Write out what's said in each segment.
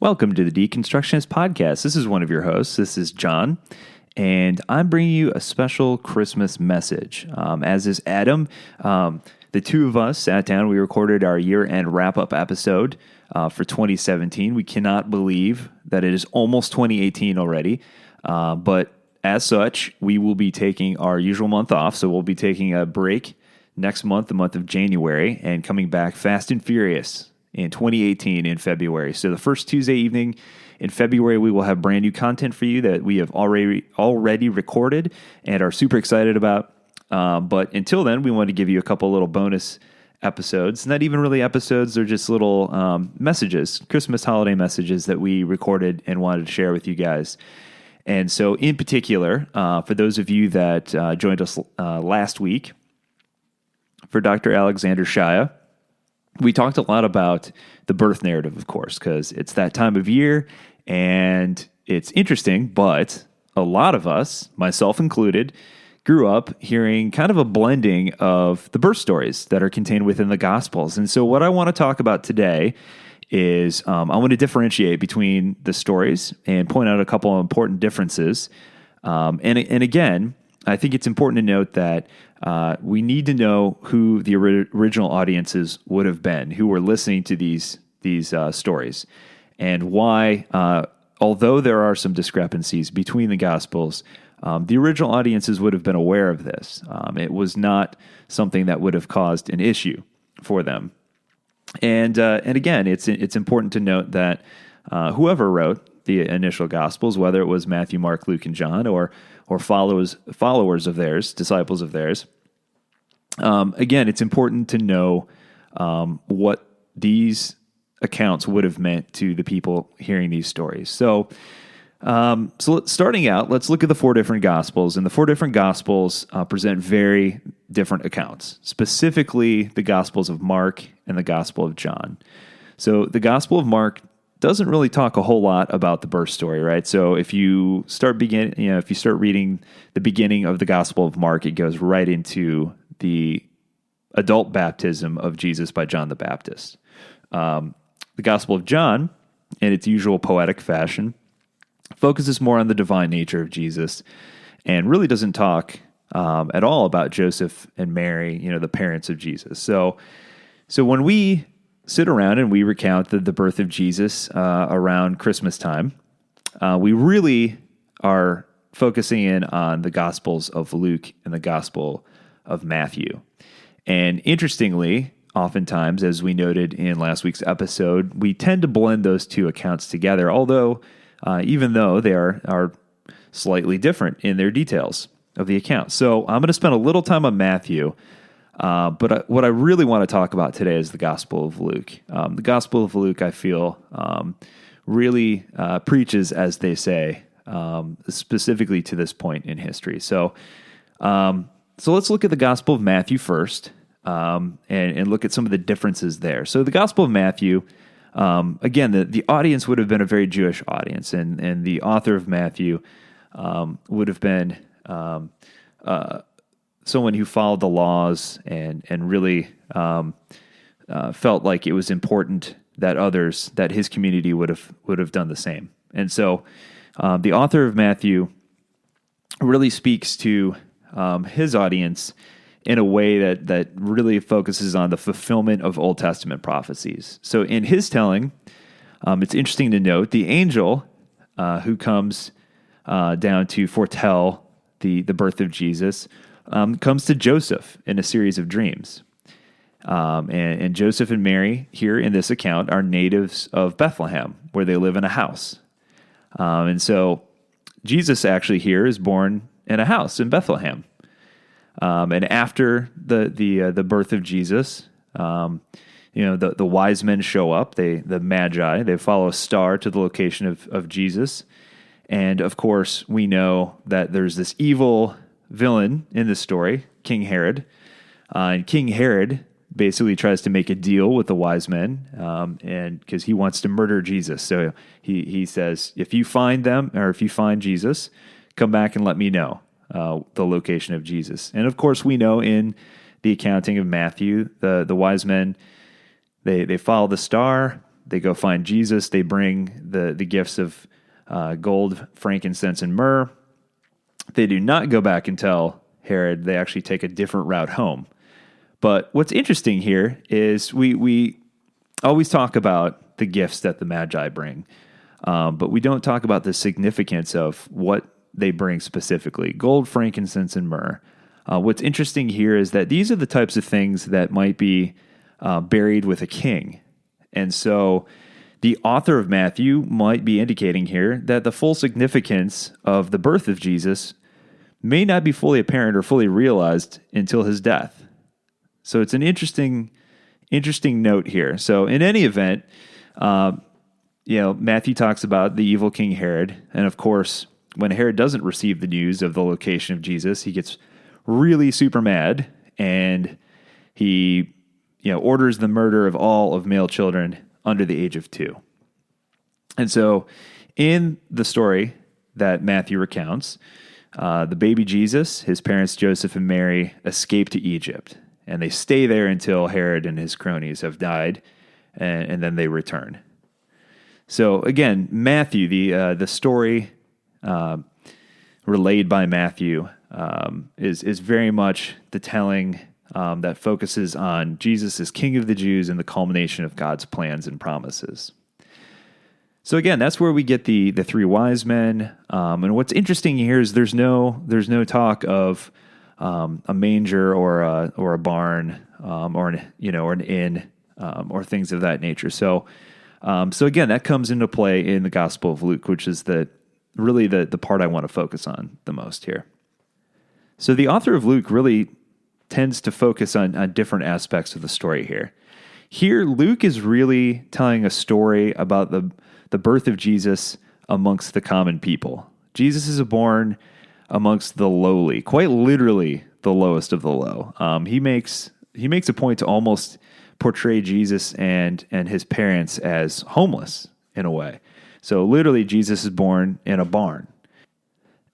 Welcome to the Deconstructionist Podcast. This is one of your hosts. This is John, and I'm bringing you a special Christmas message. As is Adam, the two of us sat down. We recorded our year-end wrap-up episode for 2017. We cannot believe that it is almost 2018 already, but as such, we will be taking our usual month off, so we'll be taking a break next month, the month of January, and coming back fast and furious in 2018 in February. So the first Tuesday evening in February, we will have brand new content for you that we have already recorded and are super excited about. But until then, we want to give you a couple little bonus episodes. Not even really episodes, they're just little messages, Christmas holiday messages that we recorded and wanted to share with you guys. And so in particular, for those of you that joined us last week, for Dr. Alexander Shaya, we talked a lot about the birth narrative, of course, because it's that time of year and it's interesting, but a lot of us, myself included, grew up hearing kind of a blending of the birth stories that are contained within the Gospels. And so what I want to talk about today is I want to differentiate between the stories and point out a couple of important differences. And again, I think it's important to note that we need to know who the original audiences would have been, who were listening to these stories, and why, although there are some discrepancies between the Gospels, the original audiences would have been aware of this. It was not something that would have caused an issue for them. And again, it's important to note that whoever wrote the initial Gospels, whether it was Matthew, Mark, Luke, and John, or followers of theirs, disciples of theirs, again, it's important to know what these accounts would have meant to the people hearing these stories. So starting out, let's look at the four different Gospels. And the four different Gospels present very different accounts, specifically the Gospels of Mark and the Gospel of John. So the Gospel of Mark doesn't really talk a whole lot about the birth story, right? So if you start reading the beginning of the Gospel of Mark, it goes right into the adult baptism of Jesus by John the Baptist. The Gospel of John, in its usual poetic fashion, focuses more on the divine nature of Jesus and really doesn't talk at all about Joseph and Mary, the parents of Jesus. So when we sit around and we recount the birth of Jesus around Christmas time, we really are focusing in on the Gospels of Luke and the Gospel of Matthew. And interestingly, oftentimes, as we noted in last week's episode, we tend to blend those two accounts together, although even though they are slightly different in their details of the account. So I'm going to spend a little time on Matthew, but what I really want to talk about today is the Gospel of Luke. The Gospel of Luke, I feel, really preaches, as they say, specifically to this point in history. So let's look at the Gospel of Matthew first, and look at some of the differences there. So the Gospel of Matthew, again, the audience would have been a very Jewish audience, and the author of Matthew would have been someone who followed the laws and really felt like it was important that his community would have done the same. And so the author of Matthew really speaks to his audience in a way that really focuses on the fulfillment of Old Testament prophecies. So in his telling, it's interesting to note the angel who comes down to foretell the birth of Jesus comes to Joseph in a series of dreams. And Joseph and Mary here in this account are natives of Bethlehem, where they live in a house. And so Jesus actually here is born in a house in Bethlehem. And after the birth of Jesus, the wise men show up, the Magi, they follow a star to the location of Jesus. And of course, we know that there's this evil villain in this story, King Herod. And King Herod basically tries to make a deal with the wise men, and because he wants to murder Jesus. So he says, if you find them, or if you find Jesus, come back and let me know the location of Jesus. And of course, we know in the accounting of Matthew, the wise men, they follow the star, They go find Jesus. They bring the gifts of gold, frankincense, and myrrh. They do not go back and tell Herod. They actually take a different route home. But what's interesting here is we always talk about the gifts that the Magi bring, but we don't talk about the significance of what they bring specifically: gold, frankincense, and myrrh. What's interesting here is that these are the types of things that might be buried with a king. And so the author of Matthew might be indicating here that the full significance of the birth of Jesus may not be fully apparent or fully realized until his death. So it's an interesting note here. So in any event, Matthew talks about the evil King Herod. And of course, when Herod doesn't receive the news of the location of Jesus, he gets really super mad, and he orders the murder of all of male children under the age of 2. And so in the story that Matthew recounts, the baby Jesus, his parents Joseph and Mary, escape to Egypt, and they stay there until Herod and his cronies have died, and then they return. So again, Matthew, the story relayed by Matthew is very much the telling that focuses on Jesus as King of the Jews and the culmination of God's plans and promises. So again, that's where we get the 3 wise men. And what's interesting here is there's no talk of a manger or a barn or an inn or things of that nature. So again, that comes into play in the Gospel of Luke, which is really the part I want to focus on the most here. So the author of Luke really tends to focus on different aspects of the story here. Here, Luke is really telling a story about the birth of Jesus amongst the common people. Jesus is born amongst the lowly, quite literally the lowest of the low. He makes a point to almost portray Jesus and his parents as homeless in a way. So literally, Jesus is born in a barn.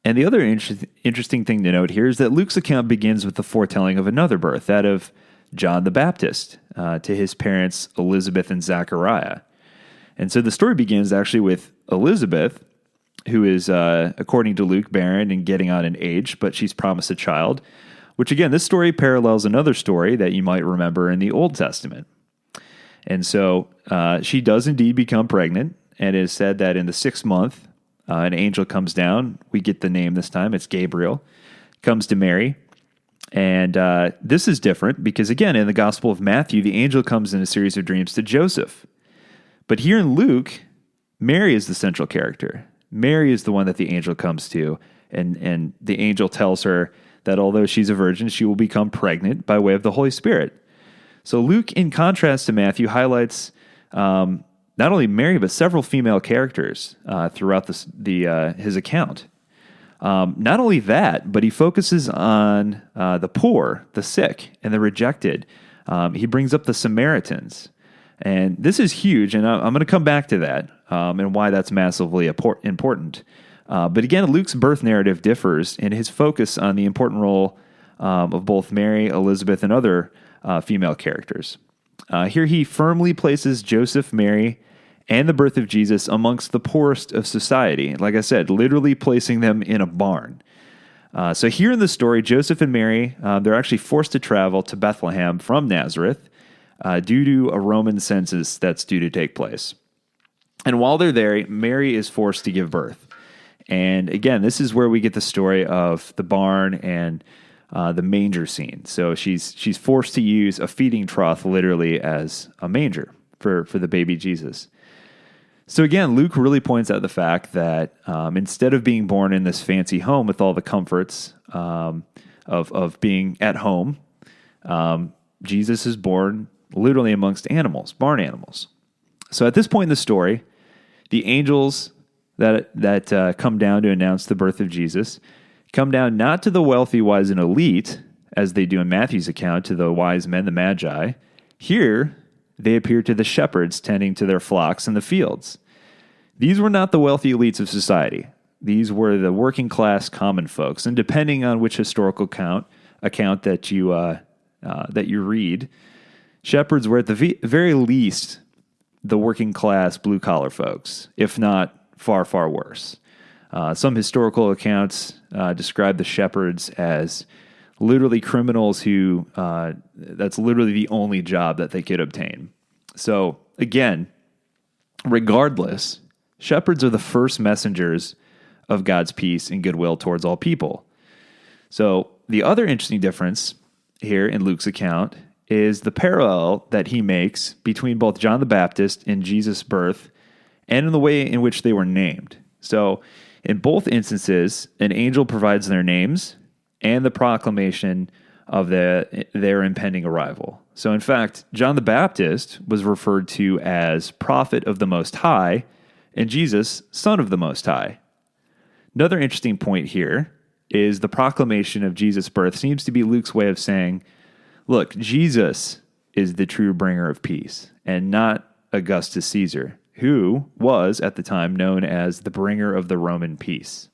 And the other interesting thing to note here is that Luke's account begins with the foretelling of another birth, that of John the Baptist, to his parents Elizabeth and Zachariah. And so the story begins actually with Elizabeth, who is, according to Luke, barren and getting on in age, but she's promised a child, which again, this story parallels another story that you might remember in the Old Testament. And so she does indeed become pregnant, and it is said that in the 6th month, an angel comes down. We get the name this time. It's Gabriel. Comes to Mary. And this is different because, again, in the Gospel of Matthew, the angel comes in a series of dreams to Joseph. But here in Luke, Mary is the central character. Mary is the one that the angel comes to, and the angel tells her that although she's a virgin, she will become pregnant by way of the Holy Spirit. So Luke, in contrast to Matthew, highlights not only Mary, but several female characters throughout his account. Not only that, but he focuses on the poor, the sick, and the rejected. He brings up the Samaritans. And this is huge, and I'm going to come back to that and why that's massively important. But again, Luke's birth narrative differs in his focus on the important role of both Mary, Elizabeth, and other female characters. Here he firmly places Joseph, Mary, and the birth of Jesus amongst the poorest of society. Like I said, literally placing them in a barn. So here in the story, Joseph and Mary, they're actually forced to travel to Bethlehem from Nazareth due to a Roman census that's due to take place. And while they're there, Mary is forced to give birth. And again, this is where we get the story of the barn and the manger scene. So she's forced to use a feeding trough literally as a manger for the baby Jesus. So again, Luke really points out the fact that instead of being born in this fancy home with all the comforts of being at home, Jesus is born literally amongst animals, barn animals. So at this point in the story, the angels that come down to announce the birth of Jesus come down not to the wealthy, wise, and elite, as they do in Matthew's account, to the wise men, the Magi. Here, they appear to the shepherds tending to their flocks in the fields. These were not the wealthy elites of society. These were the working class common folks. And depending on which historical account that you read, shepherds were at the very least the working class blue collar folks, if not far, far worse. Some historical accounts describe the shepherds as literally criminals who that's literally the only job that they could obtain. So again, regardless, shepherds are the first messengers of God's peace and goodwill towards all people. So the other interesting difference here in Luke's account is the parallel that he makes between both John the Baptist and Jesus' birth and in the way in which they were named. So in both instances, an angel provides their names and the proclamation of their impending arrival. So in fact, John the Baptist was referred to as prophet of the Most High, and Jesus, son of the Most High. Another interesting point here is the proclamation of Jesus' birth seems to be Luke's way of saying, look, Jesus is the true bringer of peace, and not Augustus Caesar, who was at the time known as the bringer of the Roman peace.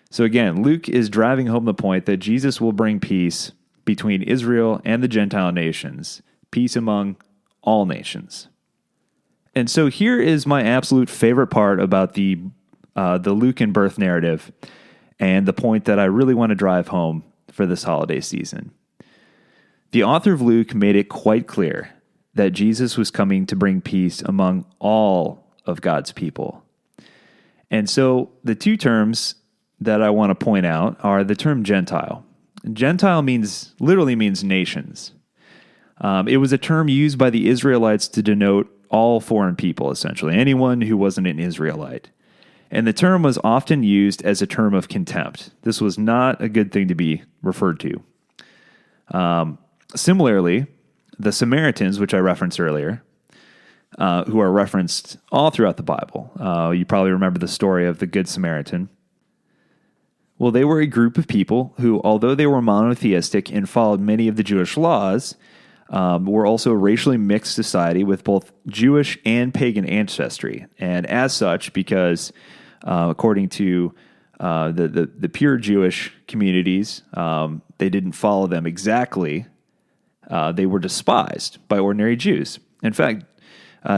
So again, Luke is driving home the point that Jesus will bring peace between Israel and the Gentile nations, peace among all nations. And so here is my absolute favorite part about the Lucan birth narrative and the point that I really want to drive home for this holiday season. The author of Luke made it quite clear that Jesus was coming to bring peace among all of God's people. And so the two terms that I want to point out are the term Gentile. Gentile literally means nations. It was a term used by the Israelites to denote all foreign people, essentially, anyone who wasn't an Israelite. And the term was often used as a term of contempt. This was not a good thing to be referred to. Similarly, the Samaritans, which I referenced earlier, who are referenced all throughout the Bible. You probably remember the story of the Good Samaritan. Well, they were a group of people who, although they were monotheistic and followed many of the Jewish laws, were also a racially mixed society with both Jewish and pagan ancestry. And as such, because according to the pure Jewish communities, they didn't follow them exactly, they were despised by ordinary Jews. In fact,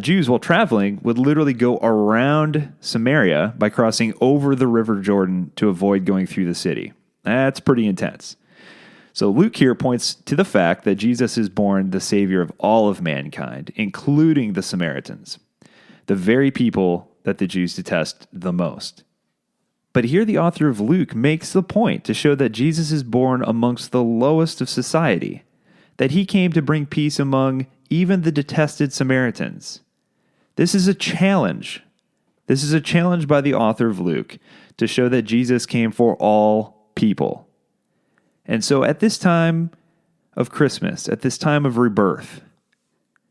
Jews, while traveling, would literally go around Samaria by crossing over the River Jordan to avoid going through the city. That's pretty intense. So Luke here points to the fact that Jesus is born the Savior of all of mankind, including the Samaritans, the very people that the Jews detest the most. But here the author of Luke makes the point to show that Jesus is born amongst the lowest of society, that he came to bring peace among even the detested Samaritans. This is a challenge. This is a challenge by the author of Luke to show that Jesus came for all people. And so at this time of Christmas, at this time of rebirth,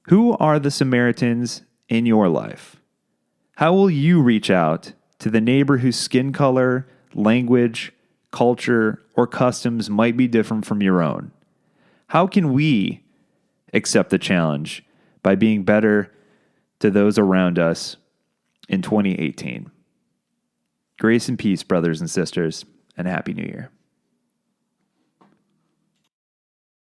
who are the Samaritans in your life? How will you reach out to the neighbor whose skin color, language, culture, or customs might be different from your own? How can we accept the challenge by being better to those around us in 2018? Grace and peace, brothers and sisters, and Happy New Year.